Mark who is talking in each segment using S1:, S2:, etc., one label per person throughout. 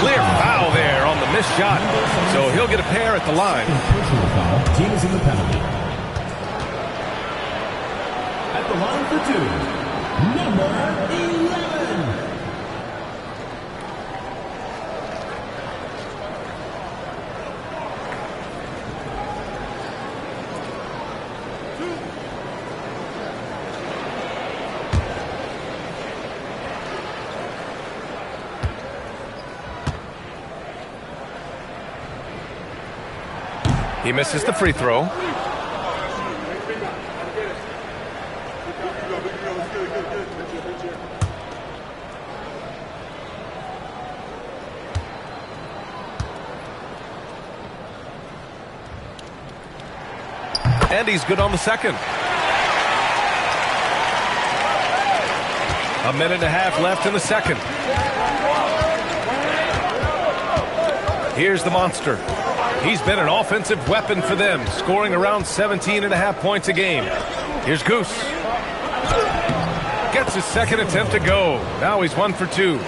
S1: Clear foul there on the missed shot. So he'll get a pair at the line.
S2: Personal foul, team is in the penalty. At the line for two, number 11.
S1: He misses the free throw. And he's good on the second. A minute and a half left in the second. Here's the monster. He's been an offensive weapon for them, scoring around 17.5 points a game. Here's Goose. Gets his second attempt to go. Now he's 1 for 2.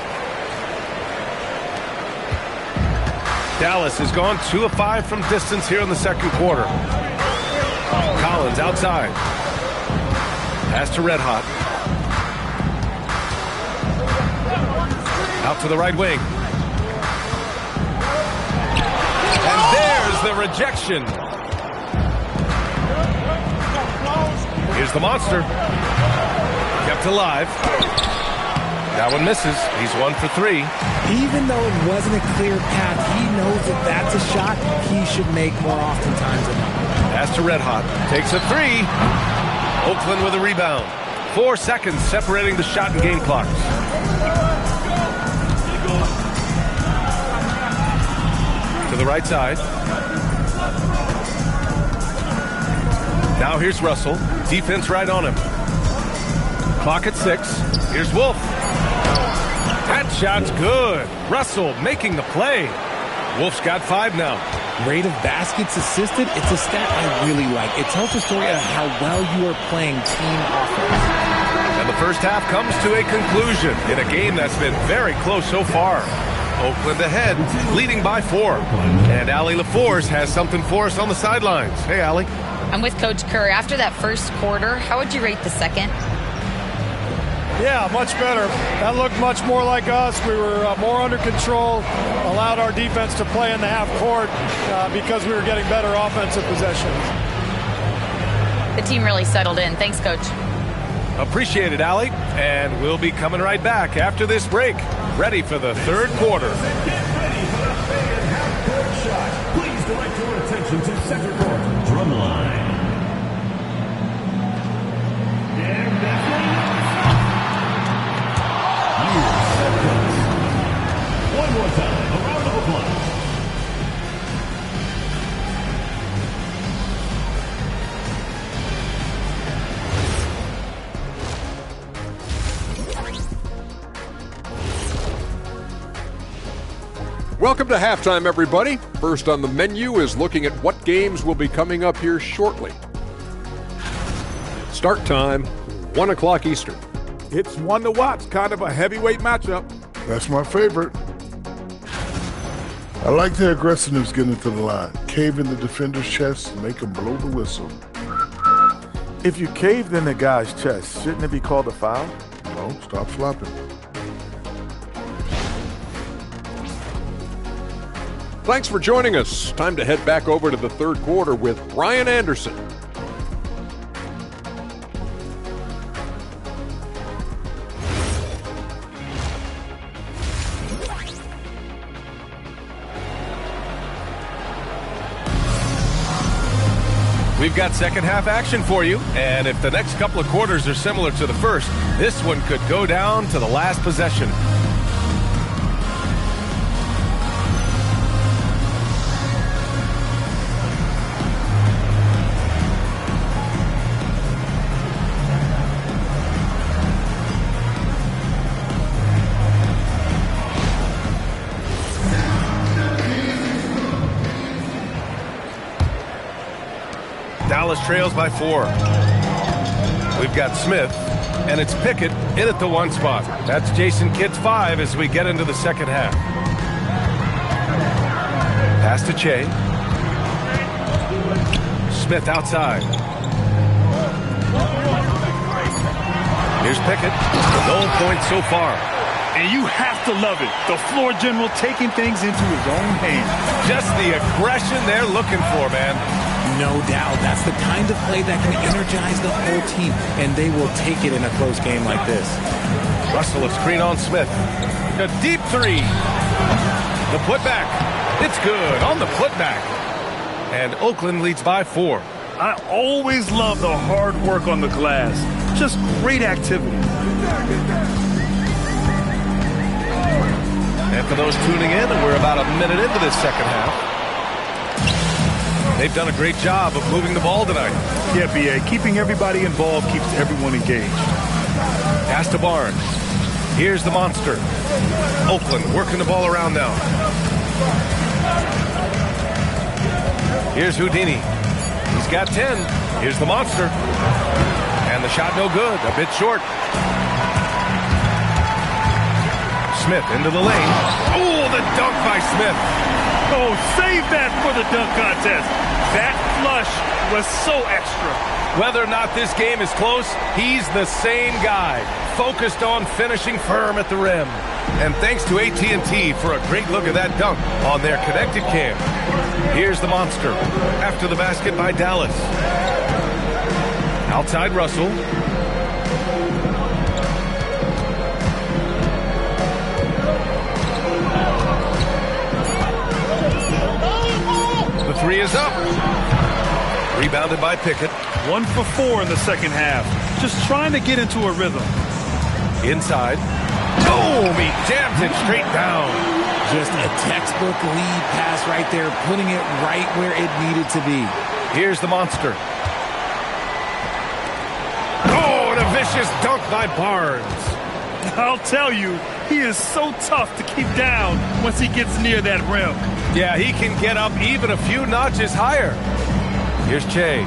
S1: Dallas has gone 2 of 5 from distance here in the second quarter. Collins outside. Pass to Red Hot. Out to the right wing. The rejection. Here's the monster. Kept alive. That one misses. He's 1 for 3.
S3: Even though it wasn't a clear path, he knows that that's a shot he should make more oftentimes than not.
S1: Pass to Red Hot. Takes a 3. Oakland with a rebound. 4 seconds separating the shot and game clocks. To the right side. Now here's Russell. Defense right on him. Clock at 6. Here's Wolf. That shot's good. Russell making the play. Wolf's got 5 now.
S3: Rate of baskets assisted, it's a stat I really like. It tells the story of how well you are playing team offense.
S1: And the first half comes to a conclusion in a game that's been very close so far. Oakland ahead, leading by 4. And Allie LaForce has something for us on the sidelines. Hey, Allie.
S4: I'm with Coach Kerr. After that first quarter, how would you rate the second?
S5: Yeah, much better. That looked much more like us. We were more under control, allowed our defense to play in the half court because we were getting better offensive possessions.
S4: The team really settled in. Thanks, Coach.
S1: Appreciate it, Allie. And we'll be coming right back after this break. Ready for the third quarter.
S2: Please direct your attention to center court. Drumline. One more time, a round of applause.
S6: Welcome to halftime, everybody. First on the menu is looking at what games will be coming up here shortly. Start time, 1 o'clock Eastern.
S7: It's one to watch, kind of a heavyweight matchup.
S8: That's my favorite. I like their aggressiveness getting to the line. Cave in the defender's chest and make him blow the whistle.
S7: If you caved in the guy's chest, shouldn't it be called a foul?
S8: No, stop flopping.
S6: Thanks for joining us. Time to head back over to the third quarter with Brian Anderson.
S1: We've got second half action for you, and if the next couple of quarters are similar to the first, this one could go down to the last possession. Dallas trails by 4. We've got Smith, and it's Pickett in at the 1 spot. That's Jason Kidd's 5 as we get into the second half. Pass to Che. Smith outside. Here's Pickett. No points so far.
S9: And you have to love it. The floor general taking things into his own hands.
S1: Just the aggression they're looking for, man.
S3: No doubt. That's the kind of play that can energize the whole team, and they will take it in a close game like this.
S1: Russell, a screen on Smith. A deep three. The putback. It's good on the putback. And Oakland leads by 4.
S9: I always love the hard work on the glass. Just great activity.
S1: And for those tuning in, we're about a minute into this second half. They've done a great job of moving the ball tonight.
S9: Yeah, BA. Keeping everybody involved keeps everyone engaged.
S1: Pass to Barnes. Here's the monster. Oakland working the ball around now. Here's Houdini. He's got 10. Here's the monster. And the shot no good. A bit short. Smith into the lane. Oh, the dunk by Smith.
S9: Oh, save that for the dunk contest. That flush was so extra.
S1: Whether or not this game is close, he's the same guy. Focused on finishing firm at the rim. And thanks to AT&T for a great look at that dunk on their connected cam. Here's the monster. After the basket by Dallas. Outside Russell. The three is up. Rebounded by Pickett.
S9: 1 for 4 in the second half. Just trying to get into a rhythm.
S1: Inside. Boom! He jams it straight down.
S3: Just a textbook lead pass right there, putting it right where it needed to be.
S1: Here's the monster. Oh, and a vicious dunk by Barnes.
S9: I'll tell you, he is so tough to keep down once he gets near that rim.
S1: Yeah, he can get up even a few notches higher. Here's Che.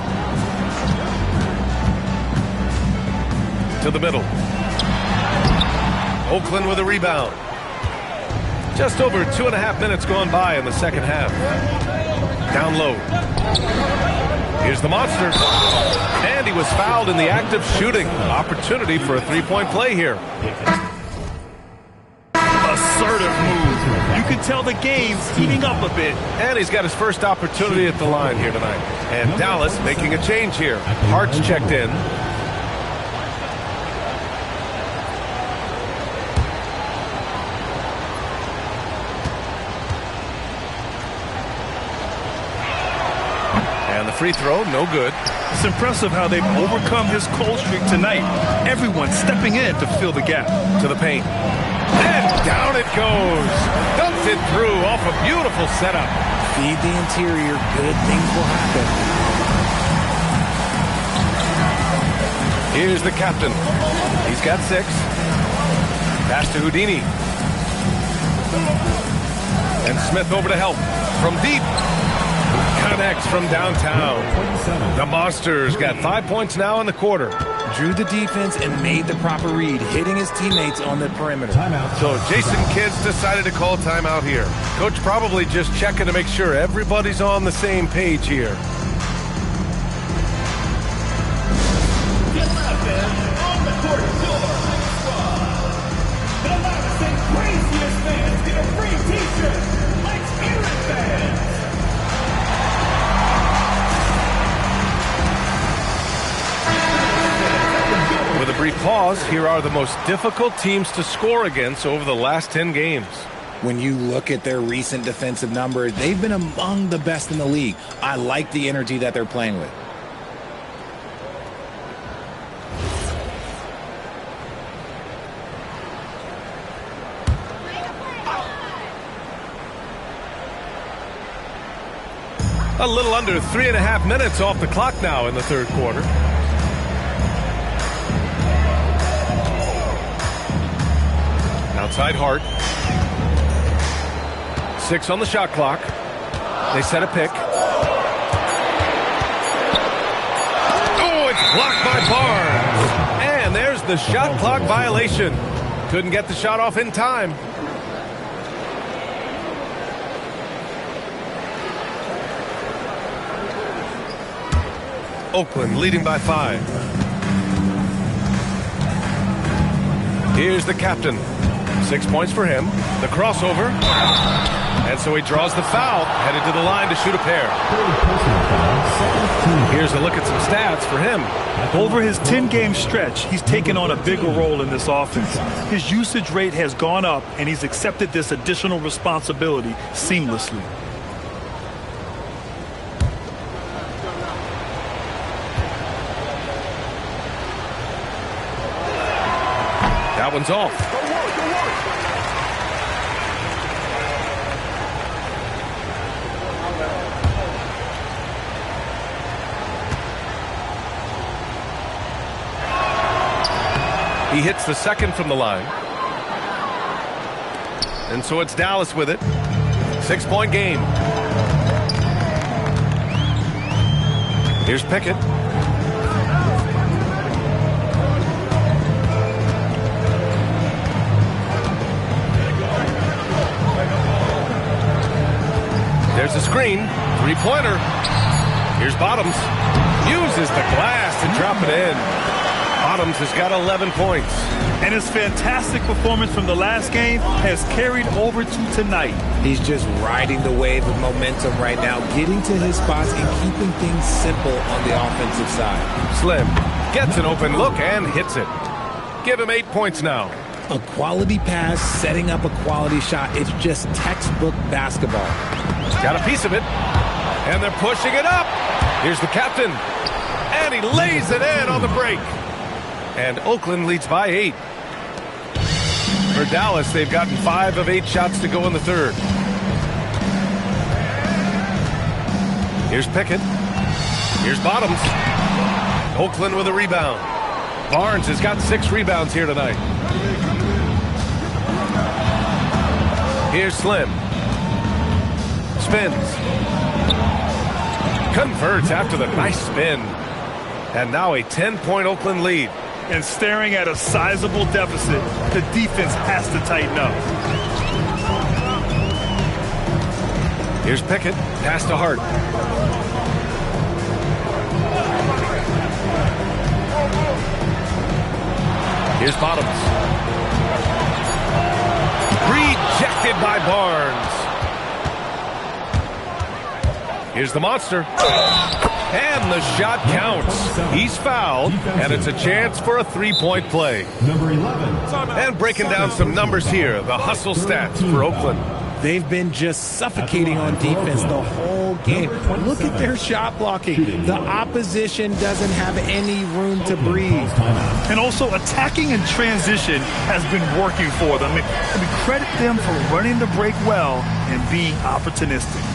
S1: To the middle. Oakland with a rebound. Just over 2.5 minutes gone by in the second half. Down low. Here's the monster. And he was fouled in the act of shooting. Opportunity for a three-point play here.
S9: Assertive move. You can tell the game's heating up a bit.
S1: And he's got his first opportunity at the line here tonight. And Dallas making a change here. Hart's checked in. And the free throw, no good.
S9: It's impressive how they've overcome his cold streak tonight. Everyone stepping in to fill the gap.
S1: To the paint. And down it goes. Dumps it through off a beautiful setup.
S3: Feed the interior. Good things will happen.
S1: Here's the captain. He's got 6. Pass to Houdini. And Smith over to help. From deep. Connects from downtown. The Monsters got 5 points now in the quarter.
S3: Drew the defense and made the proper read, hitting his teammates on the perimeter.
S1: So Jason Kidd's decided to call timeout here. Coach probably just checking to make sure everybody's on the same page here.
S2: On the court, the loudest and craziest fans get a free t-shirt. Let's hear it, fans.
S1: With a brief pause, here are the most difficult teams to score against over the last 10 games.
S3: When you look at their recent defensive numbers, they've been among the best in the league. I like the energy that they're playing with.
S1: A little under 3.5 minutes off the clock now in the third quarter. Outside Hart. 6 on the shot clock. They set a pick. Oh, it's blocked by Barnes. And there's the shot clock violation. Couldn't get the shot off in time. Oakland leading by 5. Here's the captain. 6 points for him. The crossover. And so he draws the foul, headed to the line to shoot a pair. Here's a look at some stats for him.
S9: Over his 10-game stretch, he's taken on a bigger role in this offense. His usage rate has gone up, and he's accepted this additional responsibility seamlessly.
S1: That one's off. He hits the second from the line. And so it's Dallas with it. 6-point game. Here's Pickett. There's a screen. 3-pointer. Here's Bottoms. Uses the glass to drop it in. Bottoms has got 11 points.
S9: And his fantastic performance from the last game has carried over to tonight.
S3: He's just riding the wave of momentum right now, getting to his spots and keeping things simple on the offensive side.
S1: Slim gets an open look and hits it. Give him 8 points now.
S3: A quality pass, setting up a quality shot. It's just textbook basketball.
S1: Got a piece of it. And they're pushing it up. Here's the captain. And he lays it in on the break. And Oakland leads by 8. For Dallas, they've gotten 5 of 8 shots to go in the third. Here's Pickett. Here's Bottoms. Oakland with a rebound. Barnes has got 6 rebounds here tonight. Here's Slim. Spins. Converts after the nice spin. And now a 10-point Oakland lead.
S9: And staring at a sizable deficit, the defense has to tighten up.
S1: Here's Pickett. Pass to Hart. Here's Bottoms. Rejected by Barnes. Here's the monster. And the shot counts. He's fouled, and it's a chance for a 3-point play.
S2: Number 11.
S1: And breaking down some numbers here, the hustle stats for Oakland.
S3: They've been just suffocating on defense the whole game. Look at their shot blocking. The opposition doesn't have any room to breathe.
S9: And also attacking in transition has been working for them. I mean, credit them for running the break well and being opportunistic.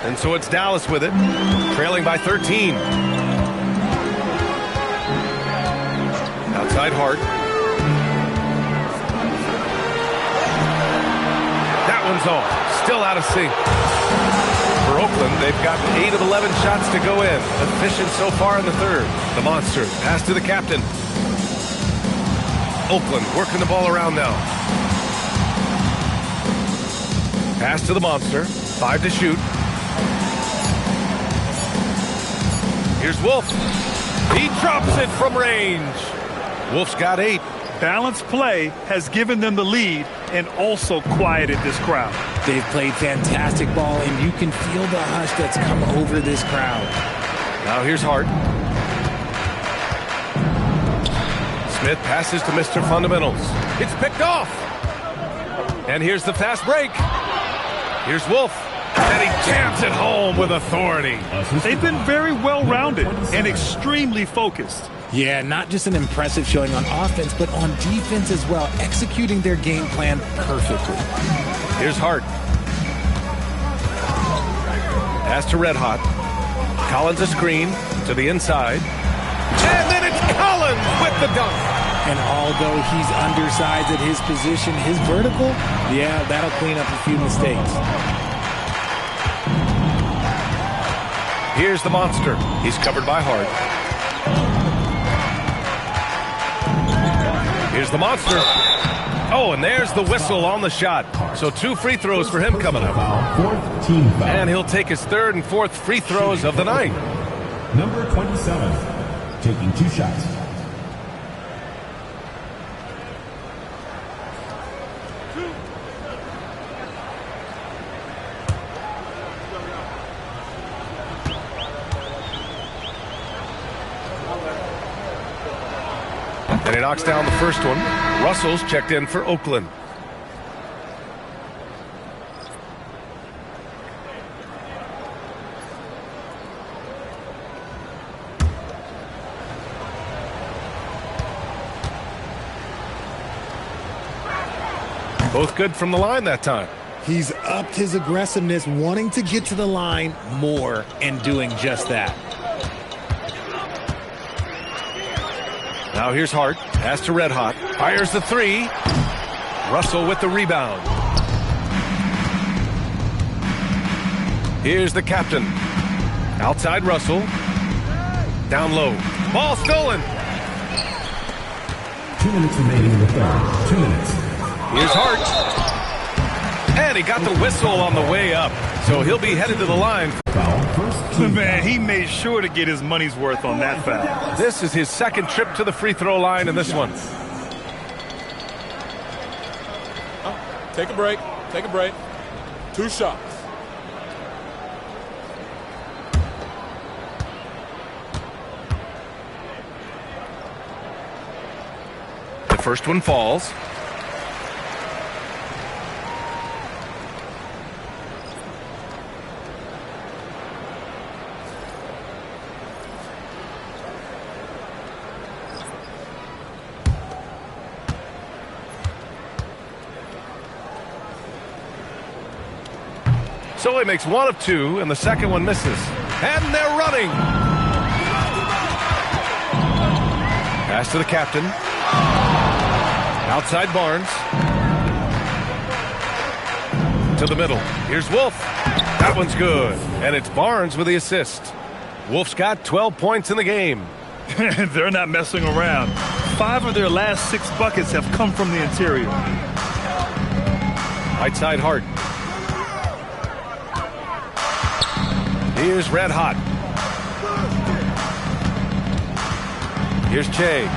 S1: And so it's Dallas with it, trailing by 13. Outside Hart. That one's off. Still out of sync. For For Oakland, they've got 8 of 11 shots to go in. Efficient so far in the third. The Monster pass to the captain. Oakland working the ball around now. Pass to the Monster. 5 to shoot. Here's Wolf. He drops it from range. Wolf's got 8.
S9: Balanced play has given them the lead and also quieted this crowd.
S3: They've played fantastic ball, and you can feel the hush that's come over this crowd.
S1: Now here's Hart. Smith passes to Mr. Fundamentals. It's picked off. And here's the fast break. Here's Wolf. And he jams it home with authority.
S9: They've been very well-rounded and extremely focused.
S3: Yeah, not just an impressive showing on offense, but on defense as well, executing their game plan perfectly.
S1: Here's Hart. Pass to Red Hot. Collins a screen to the inside. And then it's Collins with the dunk.
S3: And although he's undersized at his position, his vertical, yeah, that'll clean up a few mistakes.
S1: Here's the Monster. He's covered by Hart. Here's the Monster. Oh, and there's the whistle on the shot. So 2 free throws for him coming up. And he'll take his 3rd and 4th free throws of the night.
S10: Number 27, taking 2 shots.
S1: And he knocks down the first one. Russell's checked in for Oakland. Both good from the line that time.
S3: He's upped his aggressiveness, wanting to get to the line more and doing just that.
S1: Now here's Hart. Pass to Red Hot. Fires the 3. Russell with the rebound. Here's the captain. Outside Russell. Down low. Ball stolen.
S10: 2 minutes remaining in the third. 2 minutes.
S1: Here's Hart. And he got the whistle on the way up. So he'll be headed to the line.
S9: Man, he made sure to get his money's worth on that foul.
S1: This is his 2nd trip to the free throw line in this one.
S6: Take a break. Take a break. 2 shots.
S1: The first one falls. So he makes 1 of 2, and the second one misses. And they're running. Pass to the captain. Outside Barnes. To the middle. Here's Wolf. That one's good. And it's Barnes with the assist. Wolf's got 12 points in the game.
S9: They're not messing around. 5 of their last 6 buckets have come from the interior.
S1: Right side Hart. Here's Red Hot. Here's Che.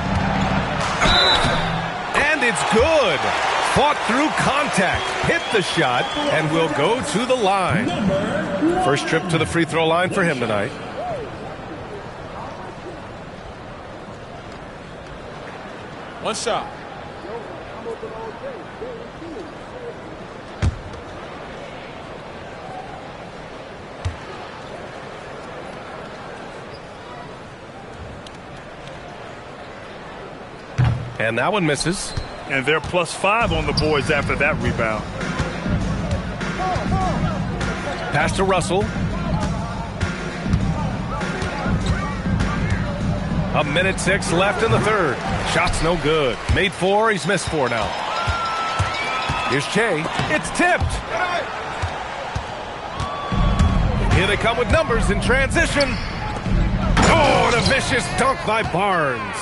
S1: And it's good. Fought through contact. Hit the shot and will go to the line. First trip to the free throw line for him tonight.
S6: One shot.
S1: And that one misses.
S9: And they're +5 on the boards after that rebound.
S1: Pass to Russell. A minute 6 left in the third. Shot's no good. Made 4. He's missed 4 now. Here's Che. It's tipped. Here they come with numbers in transition. Oh, and a vicious dunk by Barnes.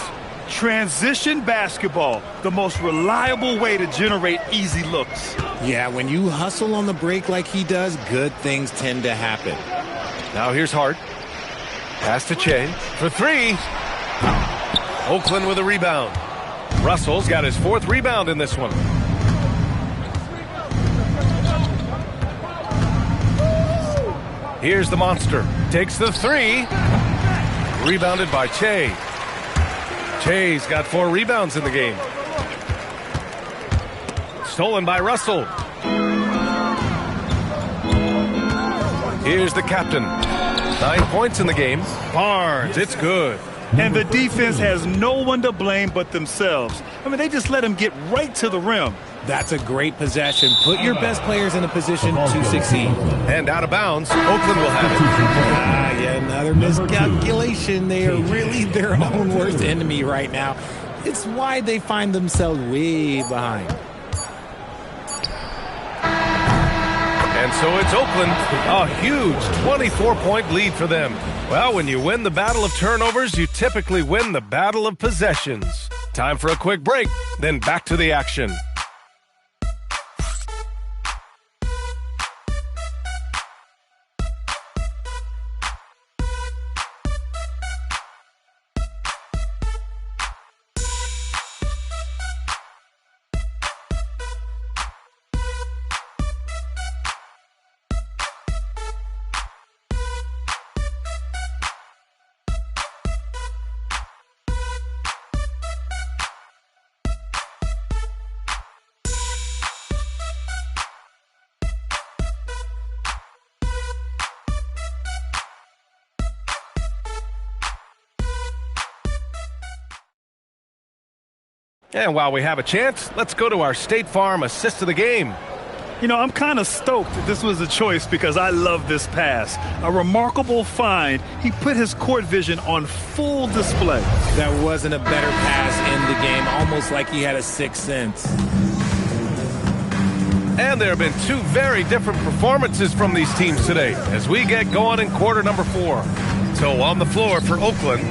S9: Transition basketball, the most reliable way to generate easy looks.
S3: Yeah, when you hustle on the break like he does, good things tend to happen.
S1: Now here's Hart. Pass to Che for three. Oakland with a rebound. Russell's got his 4th rebound in this one. Here's the monster. Takes the 3. Rebounded by Che. Che's got 4 rebounds in the game. Stolen by Russell. Here's the captain. 9 points in the game. Barnes, it's good.
S9: And the defense has no one to blame but themselves. I mean, they just let him get right to the rim.
S3: That's a great possession. Put your best players in a position to succeed.
S1: And out of bounds, Oakland will have it.
S3: Yeah, another miscalculation. They are really their own worst enemy right now. It's why they find themselves way behind.
S1: And so it's Oakland, a huge 24-point lead for them. Well, when you win the battle of turnovers, you typically win the battle of possessions. Time for a quick break, then back to the action. And while we have a chance, let's go to our State Farm assist of the game.
S9: You know, I'm kind of stoked that this was a choice because I love this pass. A remarkable find. He put his court vision on full display.
S3: That wasn't a better pass in the game, almost like he had a 6th sense.
S1: And there have been 2 very different performances from these teams today as we get going in quarter number 4. So on the floor for Oakland,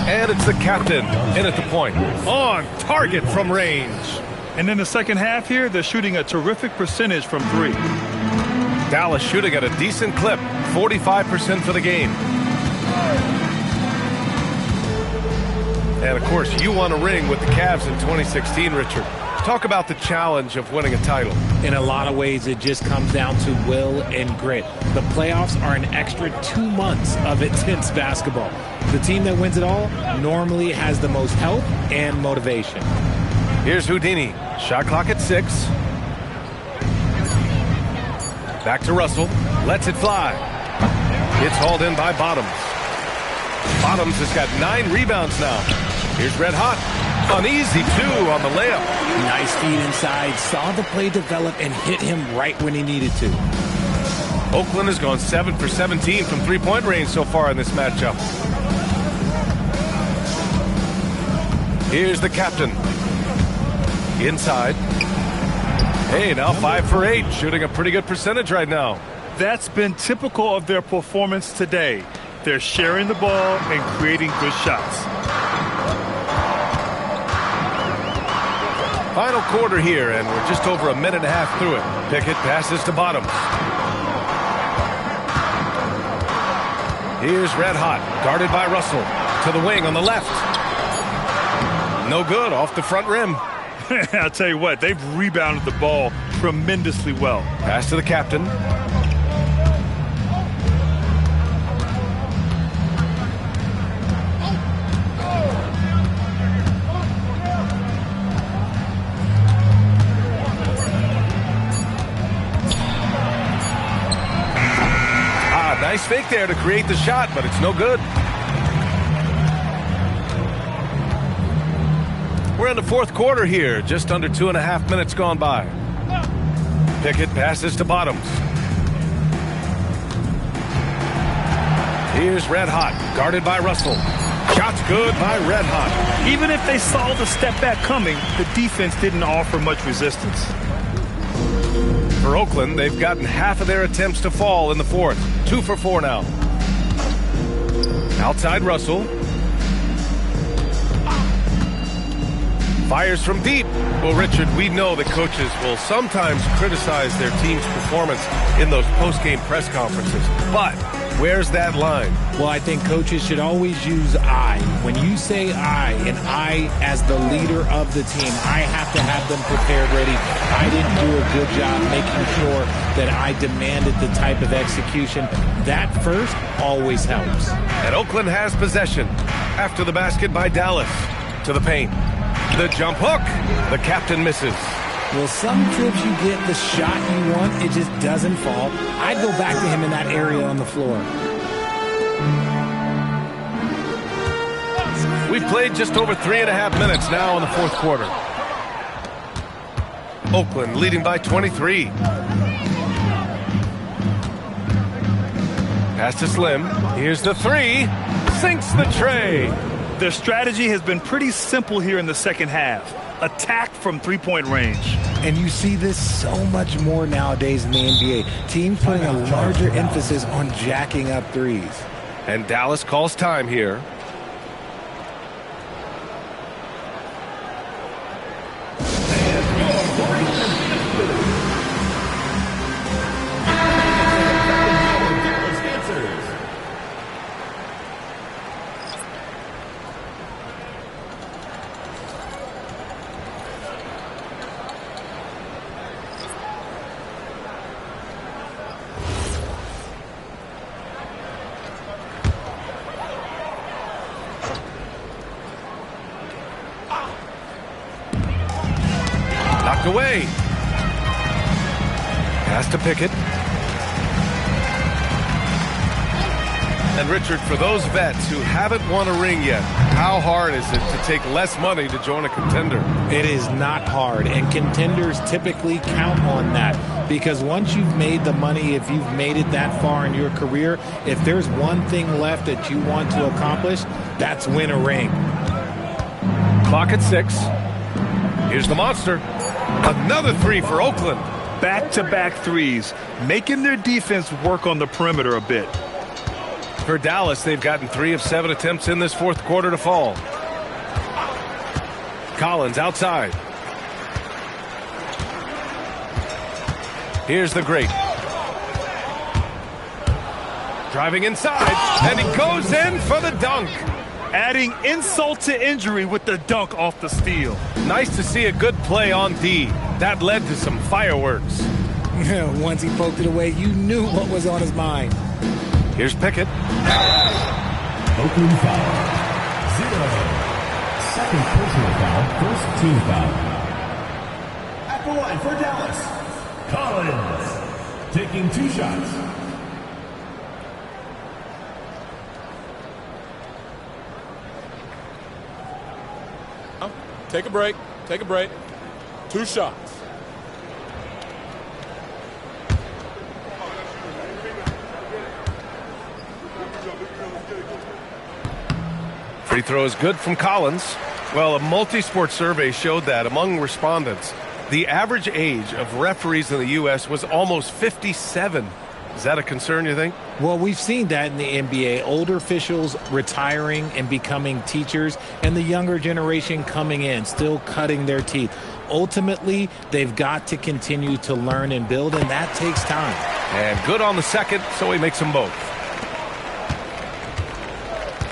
S1: and it's the captain in at the point. On target from range.
S9: And in the second half here, they're shooting a terrific percentage from 3.
S1: Dallas shooting at a decent clip, 45% for the game. And of course, you won a ring with the Cavs in 2016, Richard. Talk about the challenge of winning a title.
S3: In a lot of ways, it just comes down to will and grit. The playoffs are an extra 2 months of intense basketball. The team that wins it all normally has the most help and motivation.
S1: Here's Houdini. Shot clock at 6. Back to Russell. Lets it fly. It's hauled in by Bottoms. Bottoms has got 9 rebounds now. Here's Red Hot. An easy 2 on the layup.
S3: Nice feed inside. Saw the play develop and hit him right when he needed to.
S1: Oakland has gone 7 for 17 from 3-point range so far in this matchup. Here's the captain. Inside. Hey, now 5 for 8. Shooting a pretty good percentage right now.
S9: That's been typical of their performance today. They're sharing the ball and creating good shots.
S1: Final quarter here, and we're just over a minute and a half through it. Pickett passes to Bottoms. Here's Red Hot, guarded by Russell. To the wing on the left. No good, off the front rim.
S9: I'll tell you what, they've rebounded the ball tremendously well.
S1: Pass to the captain. Nice fake there to create the shot, but it's no good. We're in the 4th quarter here, just under 2.5 minutes gone by. Pickett passes to Bottoms. Here's Red Hot, guarded by Russell. Shot's good by Red Hot.
S9: Even if they saw the step back coming, the defense didn't offer much resistance.
S1: For Oakland, they've gotten half of their attempts to fall in the 4th. 2 for 4 now. Outside Russell. Fires from deep. Well, Richard, we know that coaches will sometimes criticize their team's performance in those post-game press conferences. But where's that line?
S3: Well, I think coaches should always use I. When you say I, and I as the leader of the team, I have to have them prepared ready. I didn't do a good job making sure that I demanded the type of execution. That first always helps.
S1: And Oakland has possession after the basket by Dallas. To the paint. The jump hook. The captain misses.
S3: Well, some trips you get the shot you want, it just doesn't fall. I'd go back to him in that area on the floor.
S1: We've played just over 3.5 minutes now in the fourth quarter. Oakland leading by 23. Pass to Slim. Here's the three. Sinks the tray.
S9: Their strategy has been pretty simple here in the second half. Attack from three-point range.
S3: And you see this so much more nowadays in the NBA. Teams putting a larger emphasis on jacking up threes.
S1: And Dallas calls time here. Away. Pass to Pickett. And Richard, for those vets who haven't won a ring yet, how hard is it to take less money to join a contender?
S3: It is not hard, and contenders typically count on that because once you've made the money, if you've made it that far in your career, if there's one thing left that you want to accomplish, that's win a ring.
S1: Clock at 6. Here's the monster. Another three for Oakland.
S9: Back-to-back threes, making their defense work on the perimeter a bit.
S1: For Dallas, they've gotten 3 of 7 attempts in this fourth quarter to fall. Collins outside. Here's the great. Driving inside, and he goes in for the dunk.
S9: Adding insult to injury with the dunk off the steal.
S1: Nice to see a good play on D. That led to some fireworks.
S3: Once he poked it away, you knew what was on his mind.
S1: Here's Pickett.
S10: Oakland foul. 0. Second personal foul, first team foul. At the line for Dallas, Collins taking 2 shots.
S6: Take a break. Take a break. 2 shots.
S1: Free throw is good from Collins. Well, a multi-sport survey showed that among respondents, the average age of referees in the U.S. was almost 57. Is that a concern, you think?
S3: Well, we've seen that in the NBA. Older officials retiring and becoming teachers, and the younger generation coming in, still cutting their teeth. Ultimately, they've got to continue to learn and build, and that takes time.
S1: And good on the second, so he makes them both.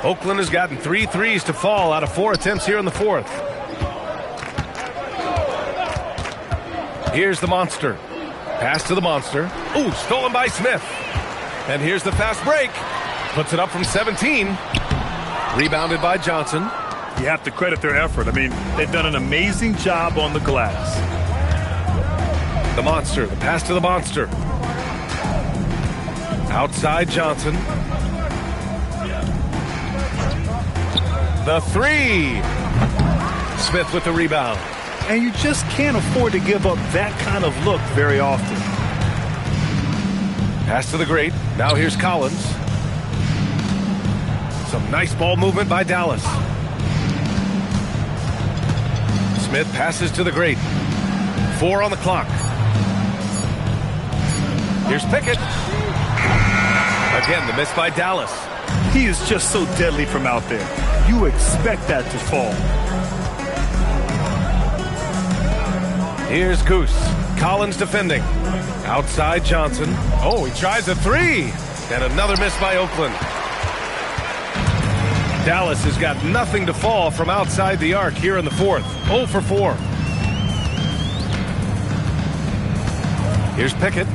S1: Oakland has gotten 3 threes to fall out of 4 attempts here in the fourth. Here's the monster. Pass to the monster. Ooh, stolen by Smith. And here's the fast break. Puts it up from 17. Rebounded by Johnson.
S9: You have to credit their effort. I mean, they've done an amazing job on the glass.
S1: The monster. The pass to the monster. Outside Johnson. The three. Smith with the rebound.
S9: And you just can't afford to give up that kind of look very often.
S1: Pass to the great. Now here's Collins. Some nice ball movement by Dallas. Smith passes to the great. 4 on the clock. Here's Pickett. Again, the miss by Dallas.
S9: He is just so deadly from out there. You expect that to fall.
S1: Here's Goose. Collins defending. Outside Johnson. Oh, he tries a three. And another miss by Oakland. Dallas has got nothing to fall from outside the arc here in the fourth. 0 for 4. Here's Pickett.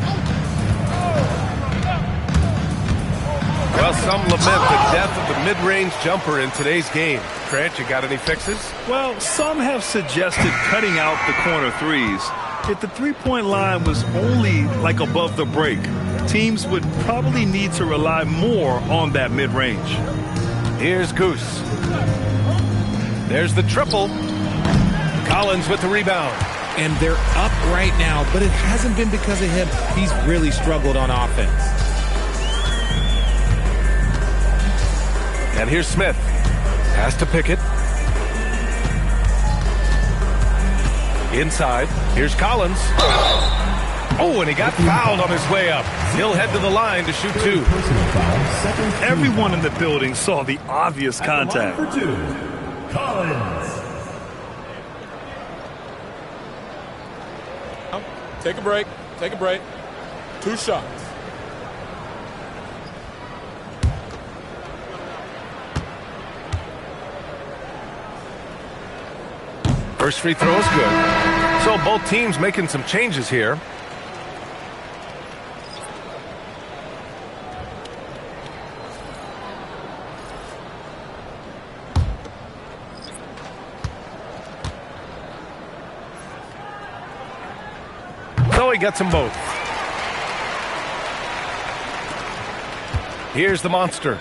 S1: Well, some lament the death of the mid-range jumper in today's game. Grant, you got any fixes?
S9: Well, some have suggested cutting out the corner threes. If the three-point line was only like above the break, teams would probably need to rely more on that mid-range.
S1: Here's Goose. There's the triple. Collins with the rebound.
S3: And they're up right now, but it hasn't been because of him. He's really struggled on offense.
S1: And here's Smith. Pass to Pickett. Inside. Here's Collins. Oh, and he got fouled on his way up. He'll head to the line to shoot 2.
S9: Everyone in the building saw the obvious contact.
S10: For 2, Collins.
S11: Take a break. Take a break. 2 shots.
S1: First free throw is good. So both teams making some changes here. So he gets them both. Here's the monster.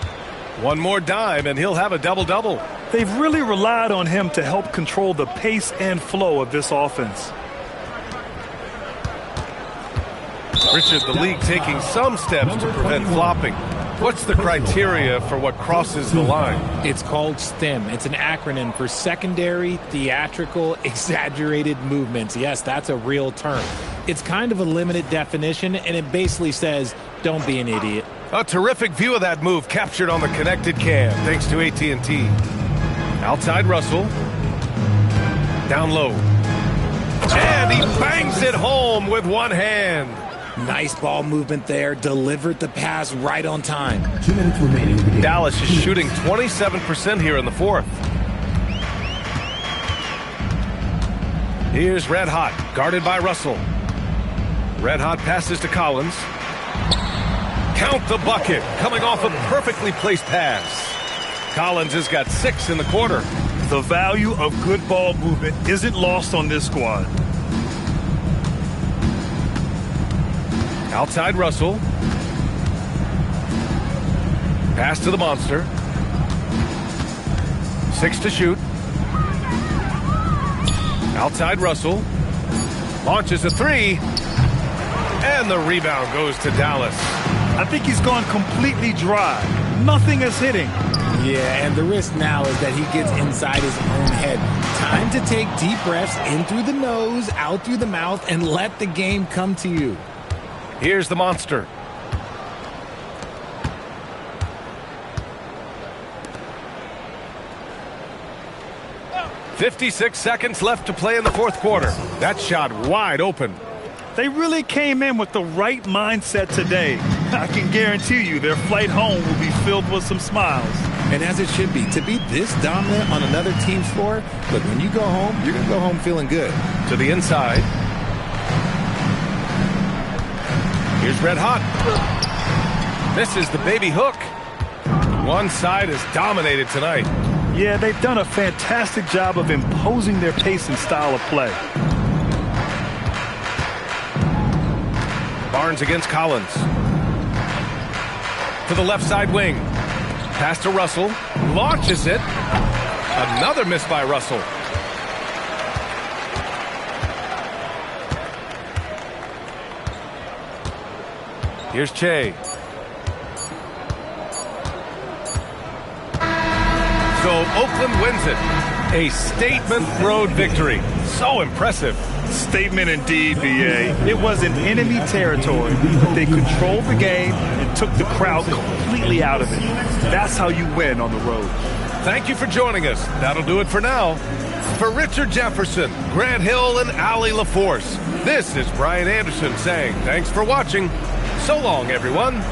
S1: One more dime and he'll have a double-double.
S9: They've really relied on him to help control the pace and flow of this offense.
S1: Richard, the league taking some steps to prevent flopping. What's the criteria for what crosses the line?
S3: It's called STEM. It's an acronym for secondary, theatrical, exaggerated movements. Yes, that's a real term. It's kind of a limited definition, and it basically says, don't be an idiot.
S1: A terrific view of that move captured on the connected cam, thanks to AT&T. Outside Russell. Down low. And he bangs it home with one hand.
S3: Nice ball movement there. Delivered the pass right on time.
S10: 2 minutes remaining.
S1: Dallas is shooting 27% here in the fourth. Here's Red Hot, guarded by Russell. Red Hot passes to Collins. Count the bucket, coming off a perfectly placed pass. Collins has got 6 in the quarter.
S9: The value of good ball movement isn't lost on this squad.
S1: Outside Russell. Pass to the monster. 6 to shoot. Outside Russell. Launches a 3. And the rebound goes to Dallas.
S9: I think he's gone completely dry. Nothing is hitting.
S3: Yeah, and the risk now is that he gets inside his own head. Time to take deep breaths in through the nose, out through the mouth, and let the game come to you.
S1: Here's the monster. "56 seconds left to play in the fourth quarter. That shot wide open.
S9: They really came in with the right mindset today. I can guarantee you their flight home will be filled with some smiles.
S3: And as it should be, to be this dominant on another team's floor, look, when you go home, you're going to go home feeling good.
S1: To the inside. Here's Red Hot. Misses the baby hook. One side is dominated tonight.
S9: Yeah, they've done a fantastic job of imposing their pace and style of play.
S1: Barnes against Collins. To the left side wing. Pass to Russell. Launches it. Another miss by Russell. Here's Che. So Oakland wins it. A statement road victory. So impressive.
S9: Statement indeed, BA. It was in enemy territory, but they controlled the game and took the crowd completely out of it. That's how you win on the road.
S1: Thank you for joining us. That'll do it for now. For Richard Jefferson, Grant Hill, and Allie LaForce, this is Brian Anderson saying thanks for watching. So long, everyone.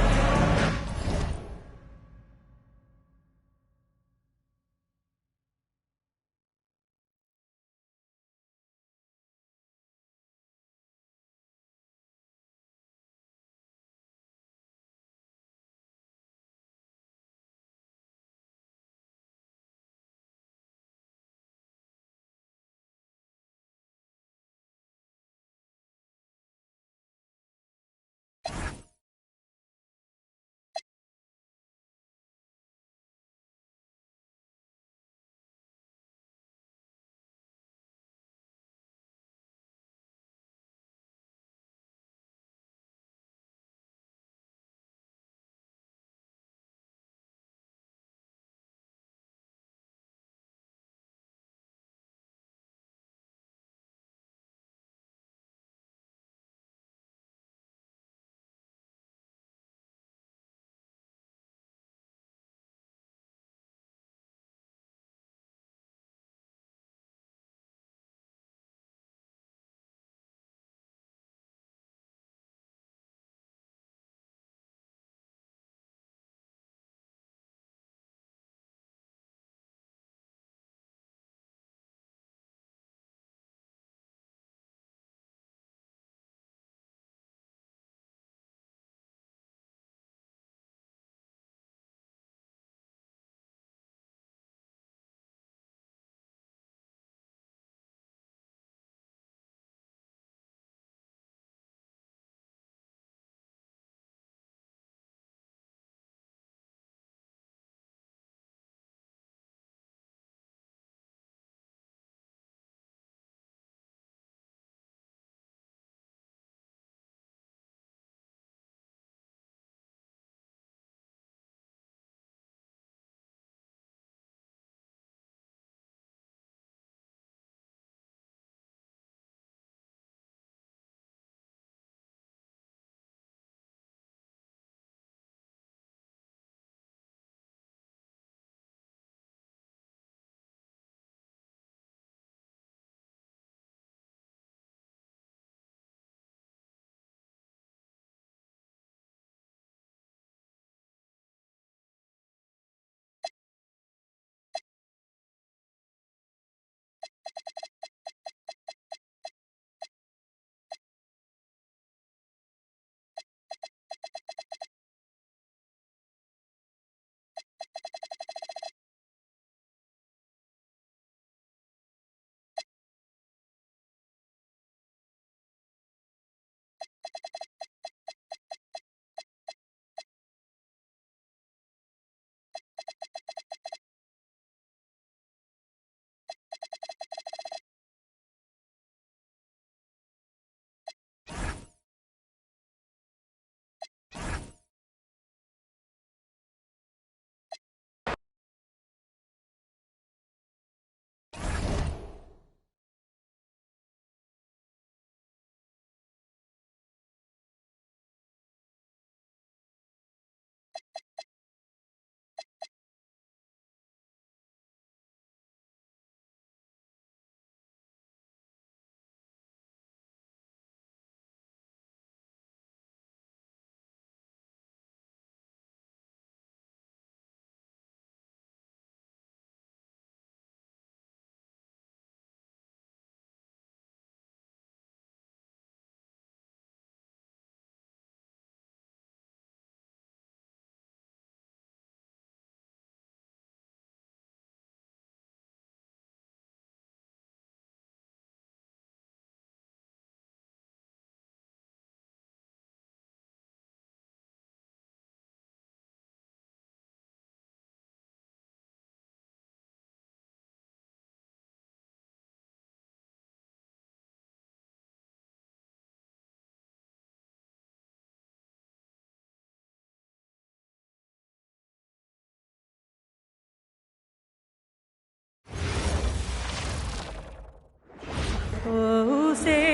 S12: Oh, say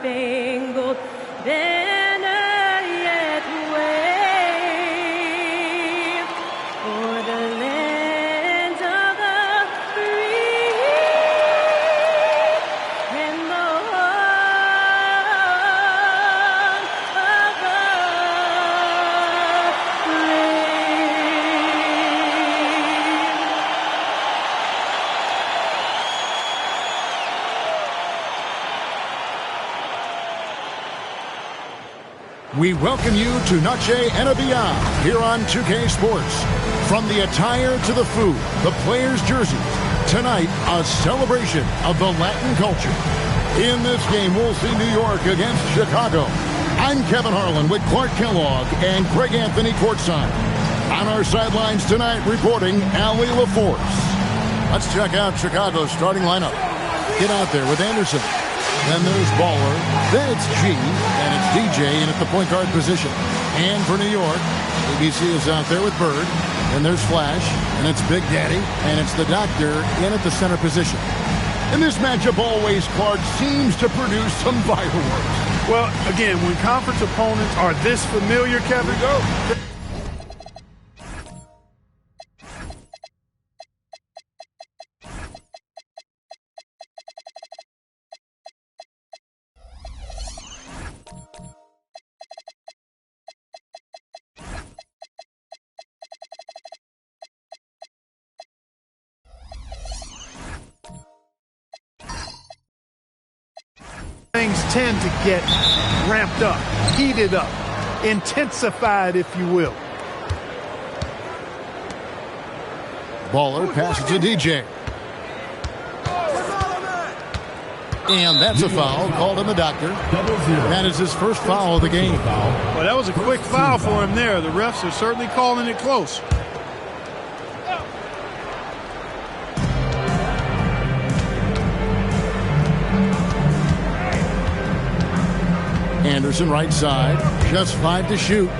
S12: star-spangled banner yet wave for the land of the free and the home of the
S13: We welcome you to Noche and Beyond here on 2K Sports. From the attire to the food, the players' jerseys, tonight a celebration of the Latin culture. In this game, we'll see New York against Chicago. I'm Kevin Harlan with Clark Kellogg and Greg Anthony courtside. On our sidelines tonight, reporting Allie LaForce. Let's check out Chicago's starting lineup. Get out there with Anderson. Then there's Baller. Then it's G. And it's DJ in at the point guard position. And for New York, ABC is out there with Bird. And there's Flash. And it's Big Daddy. And it's the Doctor in at the center position. And this matchup always, Clark, seems to produce some fireworks.
S9: Well, again, when conference opponents are this familiar, Kevin, things tend to get ramped up, heated up, intensified, if you will.
S13: Baller passes to DJ. And that's a foul called on the Doctor. That is his first foul of the game.
S9: Well, that was a quick foul for him there. The refs are certainly calling it close.
S13: Anderson right side, just 5 to shoot.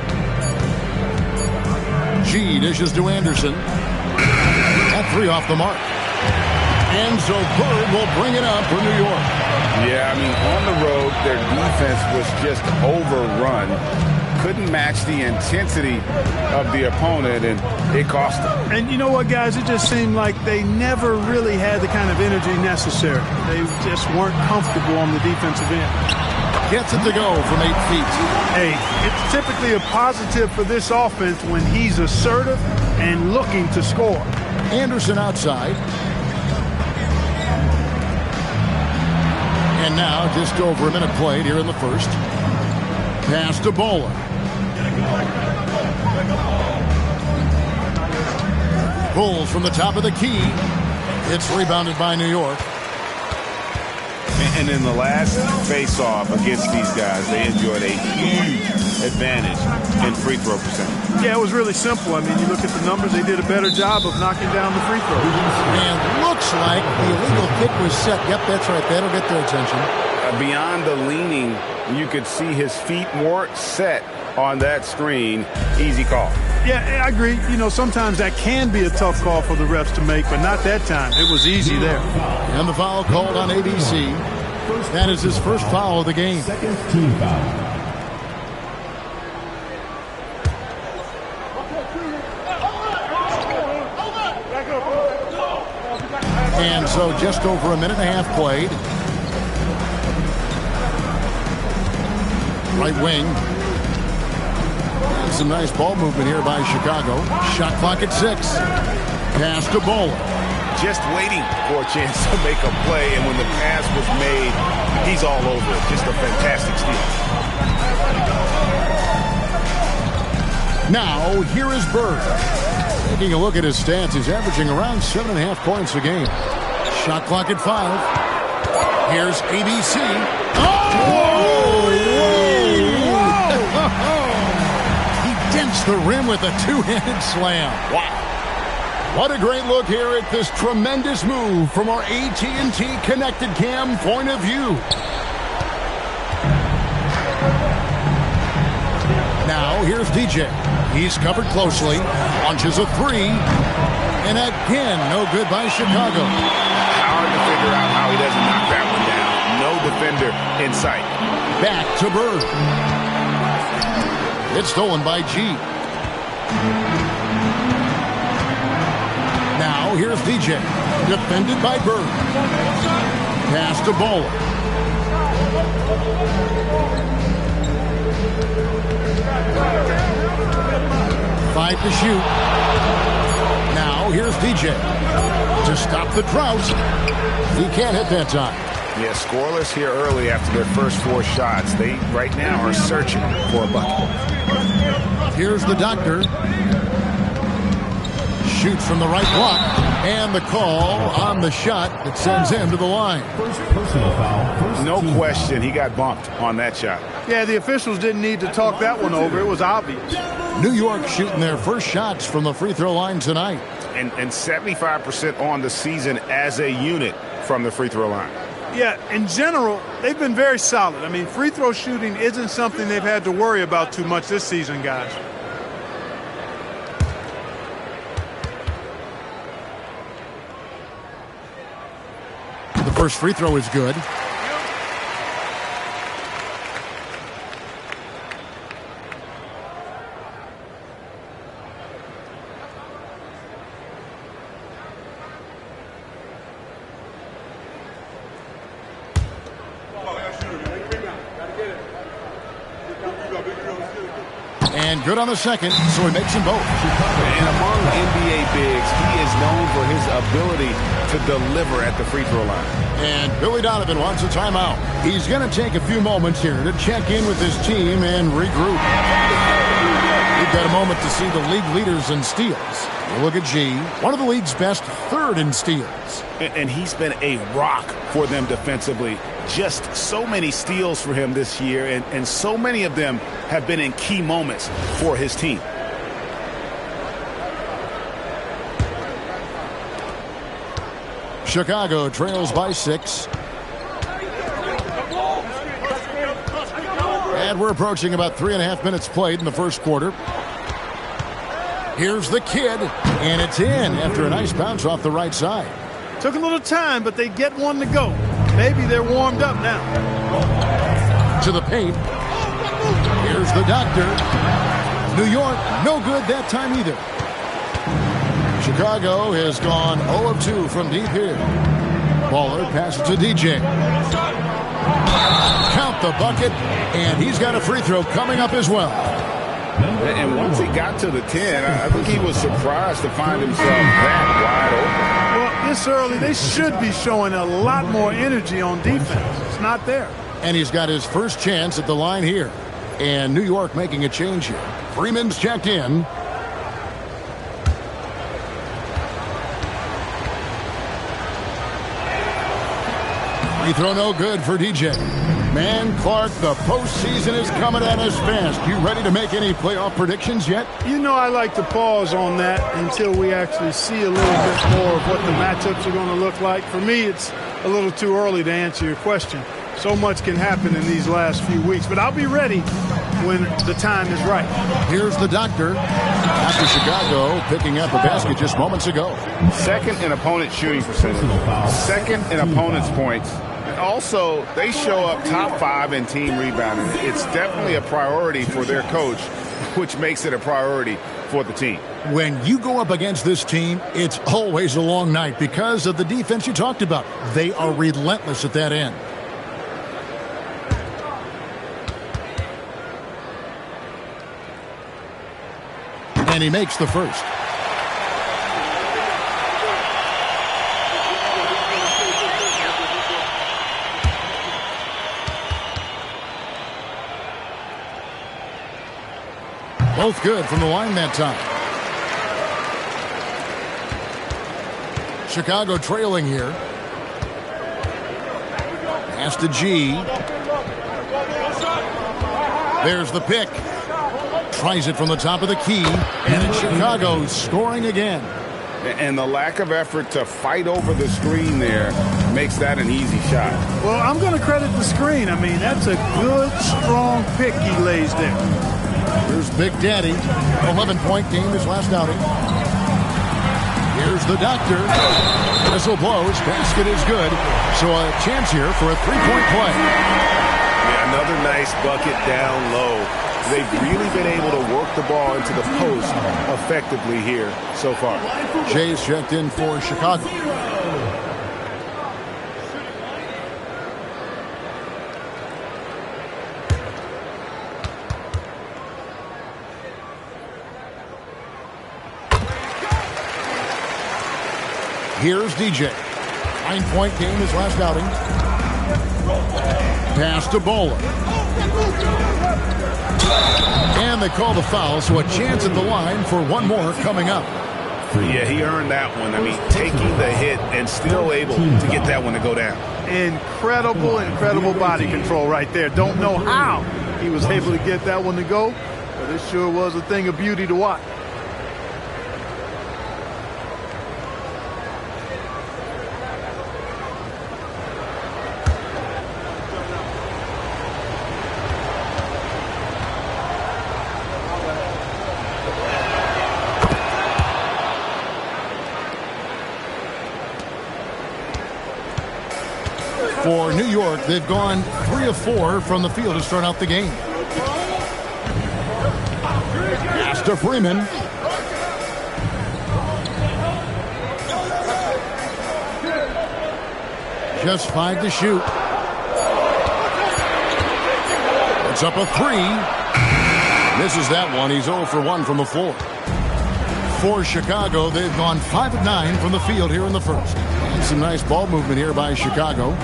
S13: G dishes to Anderson. That 3 off the mark. And so Bird will bring it up for New York.
S14: Yeah, I mean, on the road, their defense was just overrun. Couldn't match the intensity of the opponent, and it cost them.
S9: And you know what, guys? It just seemed like they never really had the kind of energy necessary. They just weren't comfortable on the defensive end.
S13: Gets it to go from 8 feet.
S9: Hey, it's typically a positive for this offense when he's assertive and looking to score.
S13: Anderson outside. And now just over a minute played here in the first. Pass to Baller. Bulls from the top of the key. It's rebounded by New York.
S14: And in the last face-off against these guys, they enjoyed a huge advantage in free throw percentage.
S9: Yeah, it was really simple. I mean, you look at the numbers, they did a better job of knocking down the free throws.
S13: And looks like the illegal kick was set. Yep, that's right. That'll get their attention.
S14: Beyond the leaning, you could see his feet more set on that screen. Easy call.
S9: Yeah, I agree. You know, sometimes that can be a tough call for the refs to make, but not that time. It was easy there.
S13: And the foul called on ABC. That is his first foul of the game.
S10: Second team foul.
S13: And so just over a minute and a half played. Right wing. And some nice ball movement here by Chicago. Shot clock at 6. Pass to Baller.
S14: Just waiting for a chance to make a play, and when the pass was made, he's all over it. Just a fantastic steal.
S13: Now, here is Bird. Taking a look at his stats, he's averaging around 7.5 points a game. Shot clock at 5. Here's ABC. He dents the rim with a two-handed slam. Wow. What a great look here at this tremendous move from our AT&T Connected Cam point of view. Now, here's DJ. He's covered closely. Launches a 3. And again, no good by Chicago.
S14: Hard to figure out how he doesn't knock that one down. No defender in sight.
S13: Back to Bird. It's stolen by G. Now here's DJ. Defended by Bird. Pass to Bowler. Five to shoot. Now here's DJ. To stop the drought. He can't hit that time.
S14: Yeah, scoreless here early after their first 4 shots. They, right now, are searching for a bucket.
S13: Here's the doctor. Shoots from the right block. And the call on the shot that sends him to the line.
S10: First personal foul.
S14: No question, he got bumped on that shot.
S5: Yeah, the officials didn't need to talk that one over. It was obvious.
S13: New York shooting their first shots from the free throw line tonight.
S14: And 75% on the season as a unit from the free throw line.
S5: Yeah, in general, they've been very solid. I mean, free throw shooting isn't something they've had to worry about too much this season, guys.
S13: The first free throw is good. And good on the second, so he makes them both.
S14: And among NBA bigs, he is known for his ability to deliver at the free throw line.
S13: And Billy Donovan wants a timeout. He's going to take a few moments here to check in with his team and regroup. We've got a moment to see the league leaders in steals. You look at G, one of the league's best, 3rd in steals.
S14: And he's been a rock for them defensively. Just so many steals for him this year, and so many of them have been in key moments for his team.
S13: Chicago trails by 6. And we're approaching about 3.5 minutes played in the first quarter. Here's the kid, and it's in after a nice bounce off the right side.
S5: Took a little time, but they get one to go. Maybe they're warmed up now.
S13: To the paint. Here's the doctor. New York, no good that time either. Chicago has gone 0 of 2 from deep here. Baller passes to DJ. Count the bucket, and he's got a free throw coming up as well.
S14: And once he got to the 10, I think he was surprised to find himself that wide open.
S5: Well, this early, they should be showing a lot more energy on defense. It's not there.
S13: And he's got his first chance at the line here. And New York making a change here. Freeman's checked in. Free throw no good for DJ. Man, Clark, the postseason is coming at us fast. You ready to make any playoff predictions yet?
S5: You know, I like to pause on that until we actually see a little bit more of what the matchups are going to look like. For me, it's a little too early to answer your question. So much can happen in these last few weeks, but I'll be ready when the time is right.
S13: Here's the doctor. After Chicago picking up a basket just moments ago.
S14: Second in opponent shooting percentage. Second in opponent's points. Also, they show up top 5 in team rebounding. It's definitely a priority for their coach, which makes it a priority for the team.
S13: When you go up against this team, it's always a long night because of the defense you talked about. They are relentless at that end. And he makes the first. Both good from the line that time. Chicago trailing here. Pass to G. There's the pick. Tries it from the top of the key. And it's Chicago scoring again.
S14: And the lack of effort to fight over the screen there makes that an easy shot.
S5: Well, I'm going to credit the screen. I mean, that's a good, strong pick he lays there.
S13: Here's Big Daddy. 11-point game his last outing. Here's the doctor. Whistle blows. Basket is good. So a chance here for a 3-point play.
S14: Yeah, another nice bucket down low. They've really been able to work the ball into the post effectively here so far.
S13: Jay's checked in for Chicago. Here's DJ. 9-point game his last outing. Pass to Bowler. And they call the foul, so a chance at the line for one more coming up.
S14: Yeah, he earned that one. I mean, taking the hit and still able to get that one to go down.
S5: Incredible body control right there. Don't know how he was able to get that one to go, but it sure was a thing of beauty to watch.
S13: For New York, they've gone 3 of 4 from the field to start out the game. Pass to Freeman. Just 5 to shoot. It's up a 3. Misses that one. He's 0 for 1 from the floor. For Chicago, they've gone 5 of 9 from the field here in the first. And some nice ball movement here by Chicago.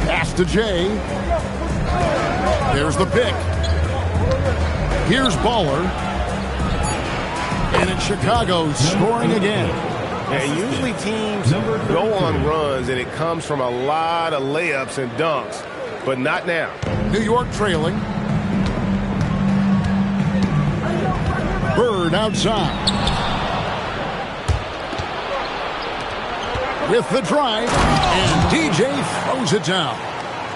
S13: Pass to Jay. There's the pick. Here's Baller. And it's Chicago scoring again.
S14: And usually teams go on runs and it comes from a lot of layups and dunks, but not now.
S13: New York trailing. Bird outside. With the drive, and DJ throws it down.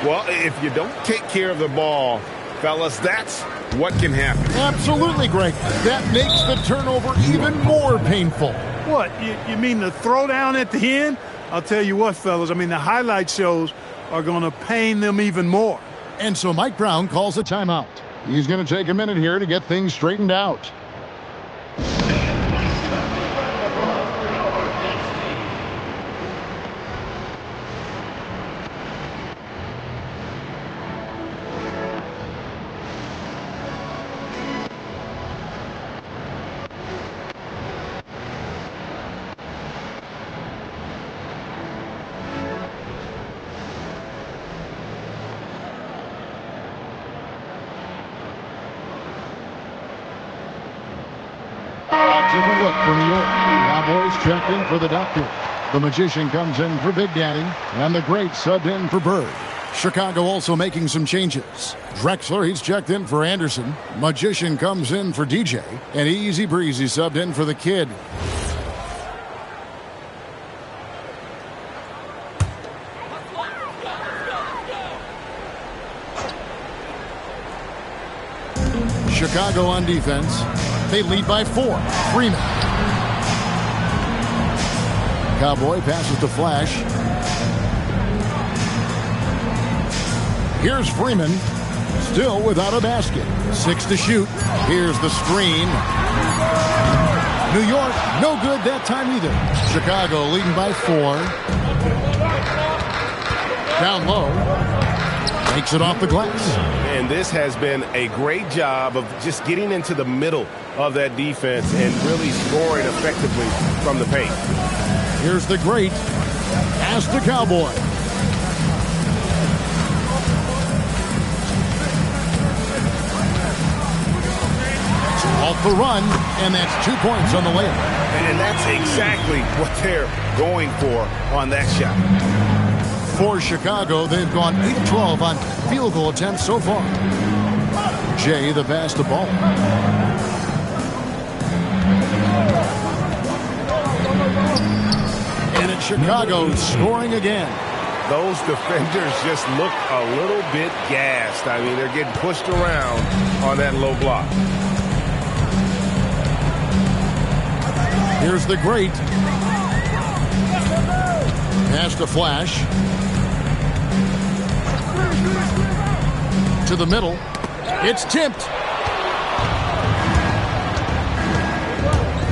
S14: Well, if you don't take care of the ball, fellas, that's what can happen.
S13: Absolutely, Greg. That makes the turnover even more painful.
S5: What, you mean the throwdown at the end? I'll tell you what, fellas, I mean, the highlight shows are going to pain them even more.
S13: And so Mike Brown calls a timeout. He's going to take a minute here to get things straightened out. Different look for New York. Cowboys checked in for the doctor. The Magician comes in for Big Daddy, and the Great subbed in for Bird. Chicago also making some changes. Drexler, he's checked in for Anderson. Magician comes in for DJ, and Easy Breezy subbed in for the Kid. Chicago on defense. They lead by 4. Freeman. Cowboy passes to Flash. Here's Freeman. Still without a basket. 6 to shoot. Here's the screen. New York, no good that time either. Chicago leading by 4. Down low. Takes it off the glass.
S14: And this has been a great job of just getting into the middle of that defense and really scoring effectively from the paint.
S13: Here's the Great. Pass to Cowboy. Off the run, and that's 2 points on the layup.
S14: And that's exactly what they're going for on that shot.
S13: For Chicago, they've gone 8-12 on field goal attempts so far. Jay, the pass to Ball. And it's Chicago scoring again.
S14: Those defenders just look a little bit gassed. I mean, they're getting pushed around on that low block.
S13: Here's the Great. Pass to Flash. To the middle. It's tipped.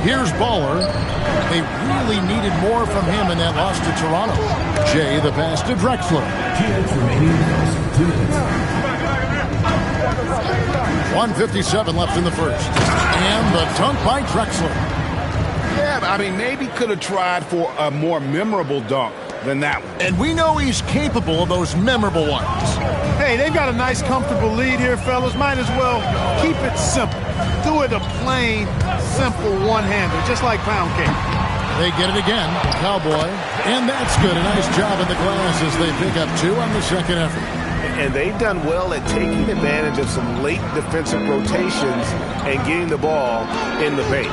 S13: Here's Baller. They really needed more from him in that loss to Toronto. Jay, the pass to Drexler. 1:57 left in the first. And the dunk by Drexler.
S14: Yeah, I mean, maybe could have tried for a more memorable dunk than that one.
S13: And we know he's capable of those memorable ones.
S5: Hey, they've got a nice, comfortable lead here, fellas. Might as well keep it simple. Do it a plain, simple one-hander, just like pound cake.
S13: They get it again. Cowboy. And that's good. A nice job in the glass as they pick up 2 on the second effort.
S14: And they've done well at taking advantage of some late defensive rotations and getting the ball in the paint.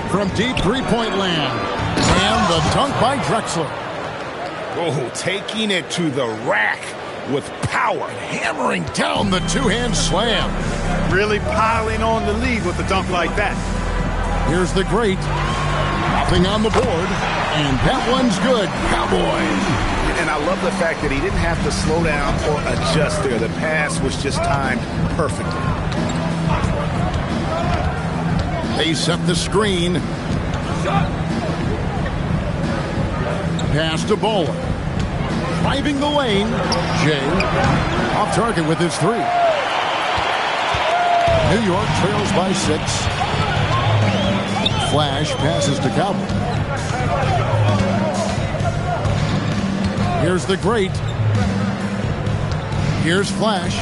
S13: From deep three-point land. And the dunk by Drexler.
S14: Oh, taking it to the rack with power.
S13: Hammering down the two-hand slam.
S5: Really piling on the lead with a dunk like that.
S13: Here's the great. Nothing on the board. And that one's good. Cowboys.
S14: And I love the fact that he didn't have to slow down or adjust there. The pass was just timed perfectly.
S13: They set the screen. Pass to Bowler. Driving the lane. Jay off target with his 3. New York trails by 6. Flash passes to Cowboy. Here's the great. Here's Flash.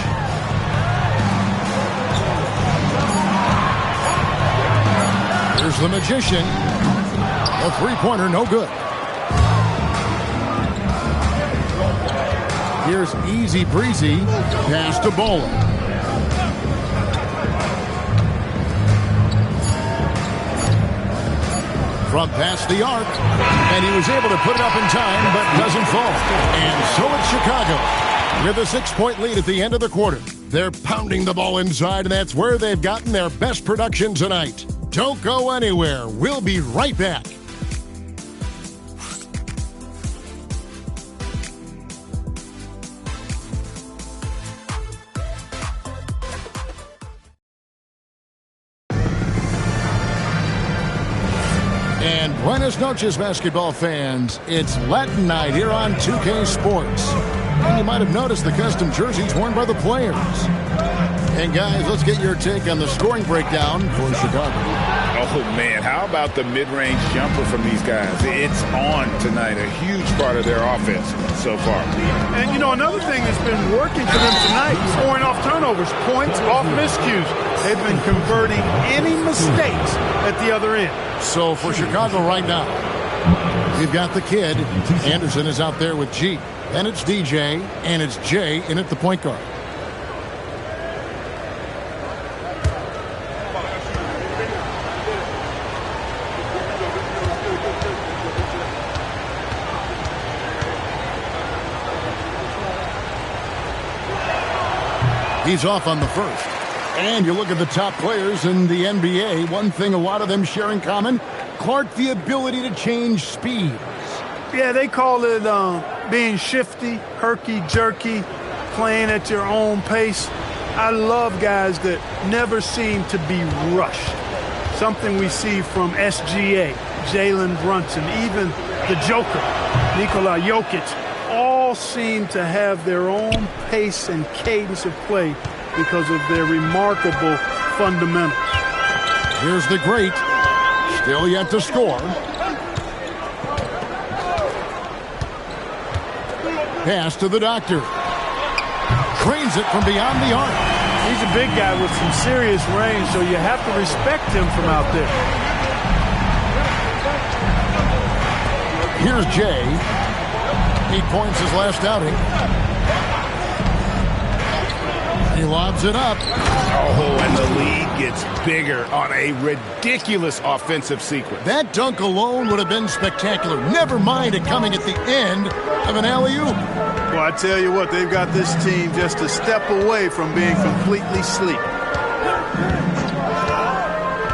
S13: Here's the magician. A three-pointer, no good. Here's easy breezy. Pass to Bowler. From past the arc. And he was able to put it up in time, but doesn't fall. And so it's Chicago with a 6-point lead at the end of the quarter. They're pounding the ball inside, and that's where they've gotten their best production tonight. Don't go anywhere. We'll be right back. And buenas noches, basketball fans. It's Latin night here on 2K Sports. And you might have noticed the custom jerseys worn by the players. And guys, let's get your take on the scoring breakdown for Chicago.
S14: Oh, man, how about the mid-range jumper from these guys? It's on tonight, a huge part of their offense so far.
S5: And, you know, another thing that's been working for them tonight, scoring off turnovers, points off miscues. They've been converting any mistakes at the other end.
S13: So for Chicago right now, we've got the kid. Anderson is out there with G. Then it's DJ, and it's Jay in at the point guard. He's off on the first. And you look at the top players in the NBA, one thing a lot of them share in common, Clark, the ability to change speeds.
S5: Yeah, they call it being shifty, herky-jerky, playing at your own pace. I love guys that never seem to be rushed. Something we see from SGA, Jalen Brunson, even the Joker, Nikola Jokic, all seem to have their own pace and cadence of play because of their remarkable fundamentals.
S13: Here's the great, still yet to score. Pass to the doctor. Trains it from beyond the arc.
S5: He's a big guy with some serious range, so you have to respect him from out there.
S13: Here's Jay. 8 points his last outing. He lobs it up.
S14: Oh, and the lead gets bigger on a ridiculous offensive sequence.
S13: That dunk alone would have been spectacular. Never mind it coming at the end of an alley-oop.
S5: Well, I tell you what, they've got this team just a step away from being completely asleep.